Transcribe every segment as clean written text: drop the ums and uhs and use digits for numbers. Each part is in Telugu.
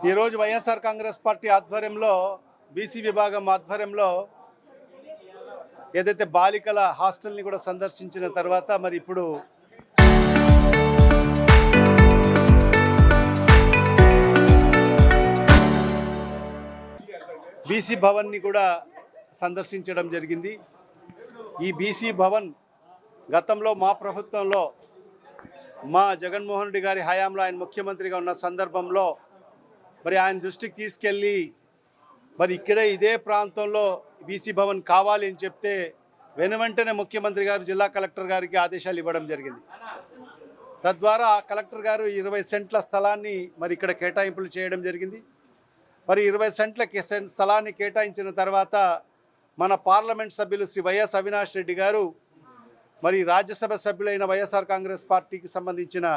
ఈరోజు వైఎస్ఆర్ కాంగ్రెస్ పార్టీ ఆధ్వర్యంలో బీసీ విభాగం ఆధ్వర్యంలో ఏదైతే బాలికల హాస్టల్ని కూడా సందర్శించిన తర్వాత మరి ఇప్పుడు బీసీ భవన్ని కూడా సందర్శించడం జరిగింది. ఈ బీసీ భవన్ గతంలో మా ప్రభుత్వంలో మా జగన్మోహన్ రెడ్డి గారి హయాంలో ఆయన ముఖ్యమంత్రిగా ఉన్న సందర్భంలో మరి ఆయన దృష్టికి తీసుకెళ్ళి మరి ఇక్కడే ఇదే ప్రాంతంలో బీసీ భవన్ కావాలి అని చెప్తే వెనువెంటనే ముఖ్యమంత్రి గారు జిల్లా కలెక్టర్ గారికి ఆదేశాలు ఇవ్వడం జరిగింది. తద్వారా కలెక్టర్ గారు 20 సెంట్ల స్థలాన్ని మరి ఇక్కడ కేటాయింపులు చేయడం జరిగింది. మరి 20 సెంట్ల స్థలాన్ని కేటాయించిన తర్వాత మన పార్లమెంట్ సభ్యులు శ్రీ వైఎస్ అవినాష్ రెడ్డి గారు మరి రాజ్యసభ సభ్యులైన వైఎస్ఆర్ కాంగ్రెస్ పార్టీకి సంబంధించిన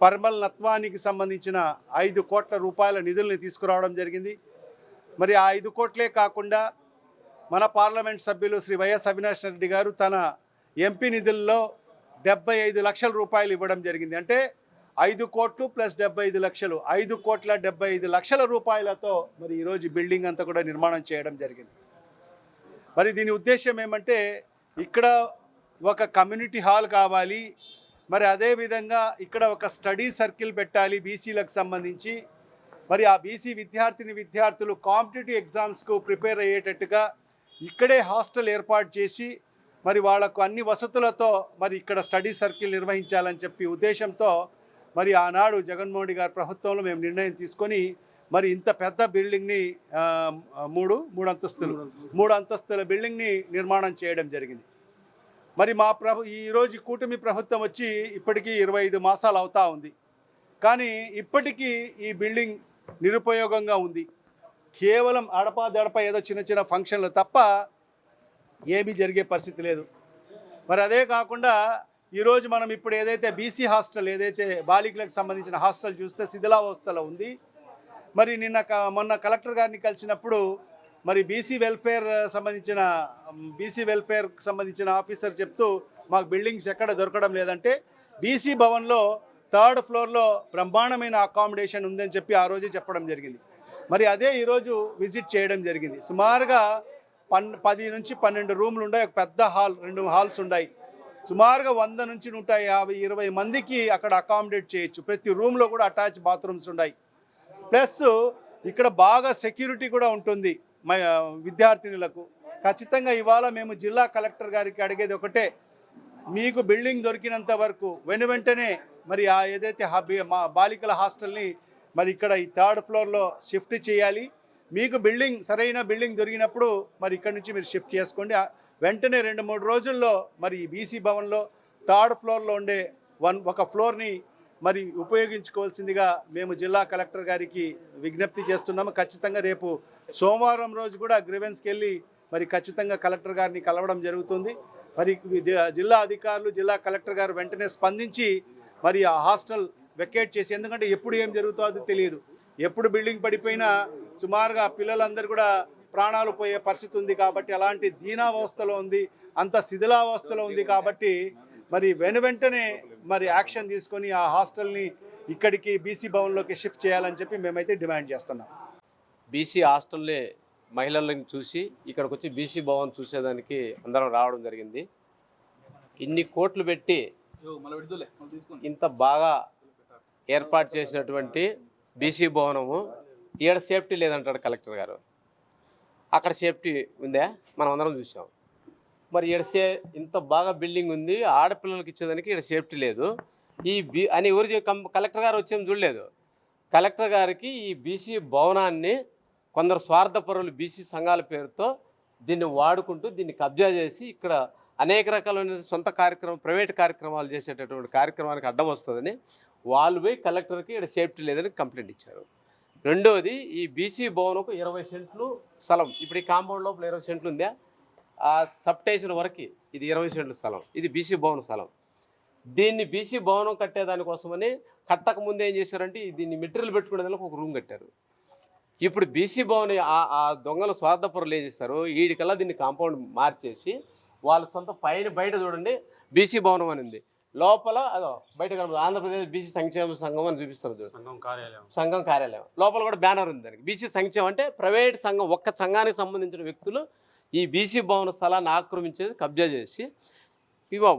పర్మల్ నత్వానికి సంబంధించిన 5 కోట్ల రూపాయల నిధుల్ని తీసుకురావడం జరిగింది. మరి ఆ 5 కోట్లే కాకుండా మన పార్లమెంట్ సభ్యులు శ్రీ వైఎస్ అవినాష్ రెడ్డి గారు తన ఎంపీ నిధుల్లో 75 లక్షల రూపాయలు ఇవ్వడం జరిగింది. అంటే 5 కోట్లు ప్లస్ 75 లక్షలు, 5 కోట్ల 75 లక్షల రూపాయలతో మరి ఈరోజు బిల్డింగ్ అంతా కూడా నిర్మాణం చేయడం జరిగింది. మరి దీని ఉద్దేశం ఏమంటే ఇక్కడ ఒక కమ్యూనిటీ హాల్ కావాలి, మరి అదేవిధంగా ఇక్కడ ఒక స్టడీ సర్కిల్ పెట్టాలి బీసీలకు సంబంధించి. మరి ఆ బీసీ విద్యార్థులు కాంపిటేటివ్ ఎగ్జామ్స్కు ప్రిపేర్ అయ్యేటట్టుగా ఇక్కడే హాస్టల్ ఏర్పాటు చేసి మరి వాళ్లకు అన్ని వసతులతో మరి ఇక్కడ స్టడీ సర్కిల్ నిర్వహించాలని చెప్పి ఉద్దేశంతో మరి ఆనాడు జగన్మోహన్ రెడ్డి గారి ప్రభుత్వంలో మేము నిర్ణయం తీసుకొని మరి ఇంత పెద్ద బిల్డింగ్ని మూడు అంతస్తుల బిల్డింగ్ని నిర్మాణం చేయడం జరిగింది. మరి మా ఈరోజు కూటమి ప్రభుత్వం వచ్చి ఇప్పటికీ 25 మాసాలు అవుతా ఉంది. కానీ ఇప్పటికీ ఈ బిల్డింగ్ నిరుపయోగంగా ఉంది. కేవలం అడపా ఏదో చిన్న ఫంక్షన్లు తప్ప ఏమీ జరిగే పరిస్థితి లేదు. మరి అదే కాకుండా ఈరోజు మనం ఇప్పుడు ఏదైతే బీసీ హాస్టల్ ఏదైతే బాలికలకు సంబంధించిన హాస్టల్ చూస్తే శిథిలావస్థలో ఉంది. మరి మొన్న కలెక్టర్ గారిని కలిసినప్పుడు మరి బీసీ వెల్ఫేర్కి సంబంధించిన ఆఫీసర్ చెప్తూ మాకు బిల్డింగ్స్ ఎక్కడ దొరకడం లేదంటే బీసీ భవన్లో 3rd ఫ్లోర్లో బ్రహ్మాండమైన అకామిడేషన్ ఉందని చెప్పి ఆ రోజే చెప్పడం జరిగింది. మరి అదే ఈరోజు విజిట్ చేయడం జరిగింది. సుమారుగా 10 నుంచి 12 రూమ్లు ఉన్నాయి, ఒక పెద్ద హాల్, 2 హాల్స్ ఉన్నాయి. సుమారుగా 100 నుంచి 150, 20 మందికి అక్కడ అకామిడేట్ చేయొచ్చు. ప్రతి రూమ్లో కూడా అటాచ్ బాత్రూమ్స్ ఉన్నాయి. ప్లస్ ఇక్కడ బాగా సెక్యూరిటీ కూడా ఉంటుంది విద్యార్థినులకు. ఖచ్చితంగా ఇవాళ మేము జిల్లా కలెక్టర్ గారికి అడిగేది ఒకటే, మీకు బిల్డింగ్ దొరికినంత వరకు వెంటనే మరి ఆ ఏదైతే మా బాలికల హాస్టల్ని మరి ఇక్కడ ఈ 3rd ఫ్లోర్లో షిఫ్ట్ చేయాలి. మీకు సరైన బిల్డింగ్ దొరికినప్పుడు మరి ఇక్కడ నుంచి మీరు షిఫ్ట్ చేసుకోండి. వెంటనే 2-3 రోజుల్లో మరి ఈ బీసీ భవన్లో 3rd ఫ్లోర్లో ఉండే ఒక ఫ్లోర్ని మరి ఉపయోగించుకోవాల్సిందిగా మేము జిల్లా కలెక్టర్ గారికి విజ్ఞప్తి చేస్తున్నాము. ఖచ్చితంగా రేపు సోమవారం రోజు కూడా గ్రీవెన్స్కి వెళ్ళి మరి ఖచ్చితంగా కలెక్టర్ గారిని కలవడం జరుగుతుంది. మరి జిల్లా అధికారులు, జిల్లా కలెక్టర్ గారు వెంటనే స్పందించి మరి ఆ హాస్టల్ వెకేట్ చేసి, ఎందుకంటే ఎప్పుడు ఏం జరుగుతుందో తెలియదు. ఎప్పుడు బిల్డింగ్ పడిపోయినా సుమారుగా పిల్లలందరూ కూడా ప్రాణాలు పోయే పరిస్థితి ఉంది. కాబట్టి అలాంటి దీనావస్థలో ఉంది, అంత శిథిలావస్థలో ఉంది. కాబట్టి మరి వెంటనే మరి యాక్షన్ తీసుకొని ఆ హాస్టల్ని ఇక్కడికి బీసీ భవన్లోకి షిఫ్ట్ చేయాలని చెప్పి మేమైతే డిమాండ్ చేస్తున్నాం. బీసీ హాస్టల్లే మహిళలను చూసి ఇక్కడికి వచ్చి బీసీ భవన్ చూసేదానికి అందరం రావడం జరిగింది. ఇన్ని కోట్లు పెట్టి ఇంత బాగా ఏర్పాటు చేసినటువంటి బీసీ భవనము ఈడ సేఫ్టీ లేదంటాడు కలెక్టర్ గారు. అక్కడ సేఫ్టీ ఉందా? మనం అందరం చూసాం. మరి ఈడ ఇంత బాగా బిల్డింగ్ ఉంది, ఆడపిల్లలకి ఇచ్చేదానికి ఈడ సేఫ్టీ లేదు అని ఎవరు కలెక్టర్ గారు వచ్చేం చూడలేదు. కలెక్టర్ గారికి ఈ బీసీ భవనాన్ని కొందరు స్వార్థపరులు బీసీ సంఘాల పేరుతో దీన్ని వాడుకుంటూ దీన్ని కబ్జా చేసి ఇక్కడ అనేక రకాలైన సొంత ప్రైవేట్ కార్యక్రమాలు చేసేటటువంటి కార్యక్రమానికి అడ్డం వస్తుందని వాళ్ళు పోయి కలెక్టర్కి ఇక్కడ సేఫ్టీ లేదని కంప్లైంట్ ఇచ్చారు. రెండోది, ఈ బీసీ భవన్కు 20 సెంట్లు స్థలం, ఇప్పుడు ఈ కాంపౌండ్ లోపల 20 సెంట్లు ఉందా, ఆ సబ్స్టేషన్ వరకు ఇది 20 సెంట్ల స్థలం, ఇది బీసీ భవన్ స్థలం. దీన్ని బీసీ భవనం కట్టేదానికోసమని కట్టక ముందు ఏం చేశారంటే దీన్ని మెటీరియల్ పెట్టుకునేదానికి ఒక రూమ్ కట్టారు. ఇప్పుడు బీసీ భవన్ ఆ దొంగల స్వార్థపరులు ఏం చేస్తారు, వీడికల్లా దీన్ని కాంపౌండ్ మార్చేసి వాళ్ళ సొంత పైన బయట చూడండి బీసీ భవనం అని ఉంది, లోపల అదో బయట ఆంధ్రప్రదేశ్ బీసీ సంక్షేమ సంఘం అని చూపిస్తారు చూడు, సంఘం కార్యాలయం లోపల కూడా బ్యానర్ ఉంది దానికి. బీసీ సంక్షేమం అంటే ప్రైవేట్ సంఘం, ఒక్క సంఘానికి సంబంధించిన వ్యక్తులు ఈ బీసీ భవన స్థలాన్ని ఆక్రమించేది, కబ్జా చేసి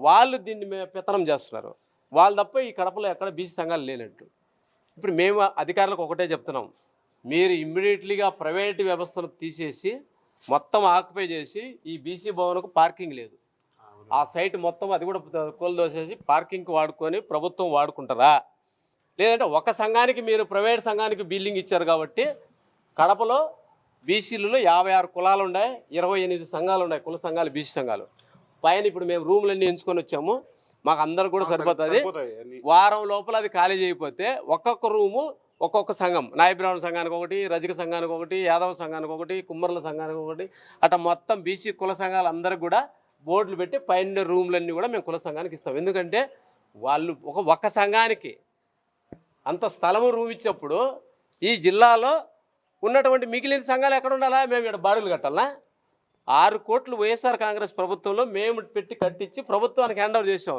వాళ్ళు దీన్ని పెత్తనం చేస్తున్నారు. వాళ్ళు తప్ప ఈ కడపలో ఎక్కడ బీసీ సంఘాలు లేనట్టు. ఇప్పుడు మేము అధికారులకు ఒకటే చెప్తున్నాం, మీరు ఇమ్మీడియట్లీగా ప్రైవేట్ వ్యవస్థను తీసేసి మొత్తం ఆక్యుపై చేసి ఈ బీసీ భవన్కు పార్కింగ్ లేదు, ఆ సైట్ మొత్తం అది కూడా కూలదోసేసి పార్కింగ్కి వాడుకొని ప్రభుత్వం వాడుకుంటారా? లేదంటే ఒక సంఘానికి మీరు ప్రైవేట్ సంఘానికి బిల్డింగ్ ఇచ్చారు కాబట్టి కడపలో బీసీలలో 56 కులాలు ఉన్నాయి, 28 సంఘాలు ఉన్నాయి, కుల సంఘాలు, బీసీ సంఘాలు. పైన ఇప్పుడు మేము రూములన్నీ ఎంచుకొని వచ్చాము, మాకు అందరు కూడా సరిపోతుంది. వారం లోపల అది ఖాళీ చేయకపోతే ఒక్కొక్క రూము ఒక్కొక్క సంఘం, నాయ బ్రాహ్మణ సంఘానికి ఒకటి, రజక సంఘానికి ఒకటి, యాదవ సంఘానికి ఒకటి, కుమ్మరుల సంఘానికి ఒకటి, అట్లా మొత్తం బీసీ కుల సంఘాలు అందరికి కూడా బోర్డులు పెట్టి పైన రూమ్లన్నీ కూడా మేము కుల సంఘానికి ఇస్తాం. ఎందుకంటే వాళ్ళు ఒక్క సంఘానికి అంత స్థలము రూమ్ ఇచ్చినప్పుడు ఈ జిల్లాలో ఉన్నటువంటి మిగిలిన సంఘాలు ఎక్కడ ఉండాలా? మేము ఇక్కడ బాడులు కట్టాలా? 6 కోట్లు వైఎస్ఆర్ కాంగ్రెస్ ప్రభుత్వంలో మేము పెట్టి కట్టించి ప్రభుత్వానికి హ్యాండ్ ఓవర్ చేసాం.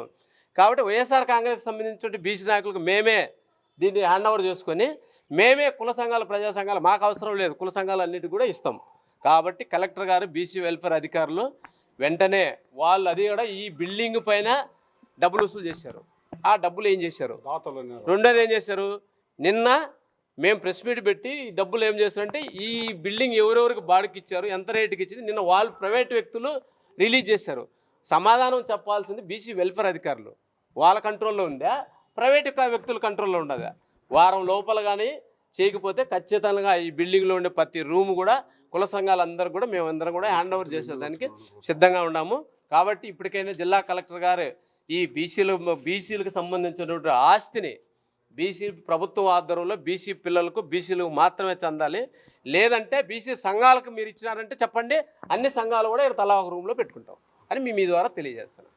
కాబట్టి వైఎస్ఆర్ కాంగ్రెస్ సంబంధించిన బీసీ నాయకులకు మేమే దీన్ని హ్యాండ్ ఓవర్ చేసుకొని మేమే కుల సంఘాలు, ప్రజా సంఘాలు మాకు అవసరం లేదు, కుల సంఘాలు అన్నిటి కూడా ఇస్తాం. కాబట్టి కలెక్టర్ గారు, బీసీ వెల్ఫేర్ అధికారులు వెంటనే వాళ్ళు అది కూడా ఈ బిల్డింగ్ పైన డబ్బులు వసూలు చేశారు. ఆ డబ్బులు ఏం చేశారు? రెండోది ఏం చేశారు? నిన్న మేము ప్రెస్ మీట్ పెట్టి డబ్బులు ఏం చేస్తారంటే ఈ బిల్డింగ్ ఎవరెవరికి బాడుకి ఇచ్చారు, ఎంత రేటుకి ఇచ్చింది నిన్న వాళ్ళు ప్రైవేట్ వ్యక్తులు రిలీజ్ చేశారు. సమాధానం చెప్పాల్సింది బీసీ వెల్ఫేర్ అధికారులు. వాళ్ళ కంట్రోల్లో ఉందా, ప్రైవేట్ వ్యక్తుల కంట్రోల్లో ఉండదా? వారం లోపల కానీ చేయకపోతే ఖచ్చితంగా ఈ బిల్డింగ్లో ఉండే ప్రతి రూమ్ కూడా కుల సంఘాలందరూ కూడా మేమందరం కూడా హ్యాండ్ ఓవర్ చేసేదానికి సిద్ధంగా ఉన్నాము. కాబట్టి ఇప్పటికైనా జిల్లా కలెక్టర్ గారు ఈ బీసీలకు సంబంధించినటువంటి ఆస్తిని బీసీ ప్రభుత్వం ఆధ్వర్యంలో బీసీ పిల్లలకు, బీసీలకు మాత్రమే చెందాలి. లేదంటే బీసీ సంఘాలకు మీరు ఇచ్చినారంటే చెప్పండి, అన్ని సంఘాలు కూడా ఇక్కడ తలా ఒక రూమ్లో పెట్టుకుంటాం అని మీ ద్వారా తెలియజేస్తాను.